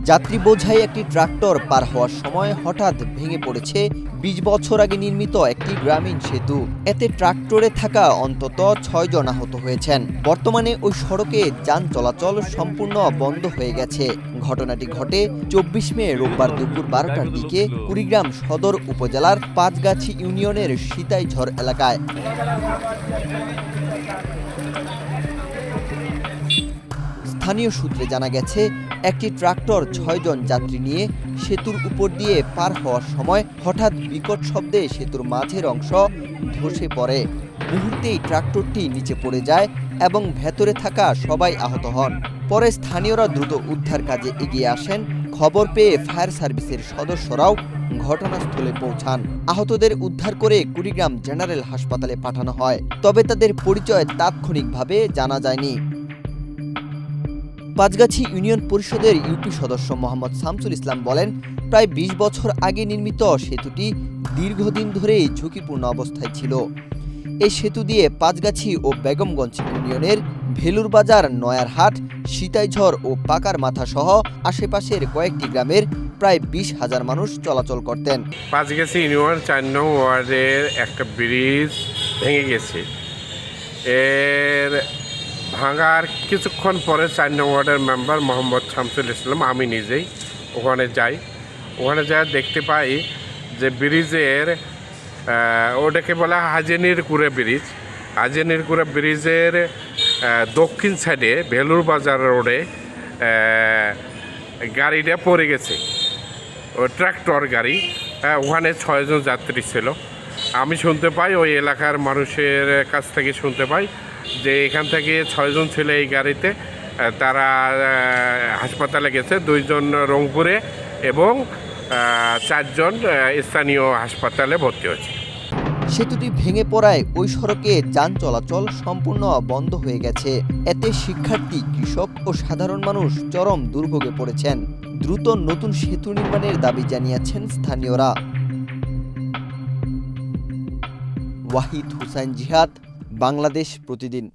যাত্রী বোঝাই একটি ট্রাক্টর পার হওয়ার সময় হঠাৎ ভেঙে পড়েছে ২০ বছর আগে নির্মিত একটি গ্রামীণ সেতু। এতে ট্রাক্টরে থাকা অন্তত ৬ জন আহত হয়েছেন। বর্তমানে ওই সড়কে যান চলাচল সম্পূর্ণ বন্ধ হয়ে গেছে। ঘটনাটি ঘটে ২৪ মে রোববার দুপুর ১২টার দিকে কুড়িগ্রাম সদর উপজেলার পাঁচগাছি ইউনিয়নের সিতাইঝর এলাকায়। স্থানীয় সূত্রে জানা গেছে, একটি ট্রাক্টর ৬ জন যাত্রী নিয়ে সেতুর উপর দিয়ে পার হওয়ার সময় হঠাৎ বিকট শব্দে সেতুর মাঝের অংশ ধসে পড়ে। মুহূর্তেই ট্রাক্টরটি নিচে পড়ে যায় এবং ভেতরে থাকা সবাই আহত হন। পরে স্থানীয়রা দ্রুত উদ্ধার কাজে এগিয়ে আসেন। খবর পেয়ে ফায়ার সার্ভিসের সদস্যরাও ঘটনাস্থলে পৌঁছান। আহতদের উদ্ধার করে কুড়িগ্রাম জেনারেল হাসপাতালে পাঠানো হয়, তবে তাদের পরিচয় তাৎক্ষণিকভাবে জানা যায়নি। পাঁচগাছি ইউনিয়ন পরিষদের ইউপি সদস্য মোহাম্মদ শামসুল ইসলাম বলেন, প্রায় ২০ বছর আগে নির্মিত সেতুটি দীর্ঘদিন ধরেই ঝুঁকিপূর্ণ অবস্থায় ছিল। এই সেতু দিয়ে পাঁচগাছি ও বেগমগঞ্জ ইউনিয়নের ভেলুর বাজার, নয়ারহাট, সিতাইঝর ও পাকার মাথা সহ আশেপাশের কয়েকটি গ্রামের প্রায় ২০,০০০ মানুষ চলাচল করতেন। পাঁচগাছি ইউনিয়ন ৪ নং ওয়ার্ডের একটা ব্রিজ ভেঙে গেছে। এর ভাঙার কিছুক্ষণ পরে ৪ নং ওয়ার্ডের মেম্বার মোহাম্মদ শামসুল ইসলাম, আমি নিজেই ওখানে যাই। ওখানে যা দেখতে পাই যে ব্রিজের ওটাকে বলা হাজেনির কুড়ে ব্রিজ। হাজেনির কুড়ে ব্রিজের দক্ষিণ সাইডে ভেলুর বাজার রোডে গাড়িটা পড়ে গেছে। ও ট্রাক্টর গাড়ি, ওখানে ৬ জন যাত্রী ছিল। আমি শুনতে পাই, ওই এলাকার মানুষের কাছ থেকে শুনতে পাই যে এখান থেকে ৬ জন ছিল এই গাড়িতে। তারা হাসপাতালে গেছে, ২ জন রংপুরে এবং ৪ জন স্থানীয় হাসপাতালে ভর্তি হয়েছে। সেতুটি ভেঙে পড়ায় ওই সড়কে যান চলাচল সম্পূর্ণ বন্ধ হয়ে গেছে। এতে শিক্ষার্থী, কৃষক ও সাধারণ মানুষ চরম দুর্ভোগে পড়েছেন। দ্রুত নতুন সেতু নির্মাণের দাবি জানিয়েছেন স্থানীয়রা। ওয়াহিদ হুসাইন জিহাদ, বাংলাদেশ প্রতিদিন।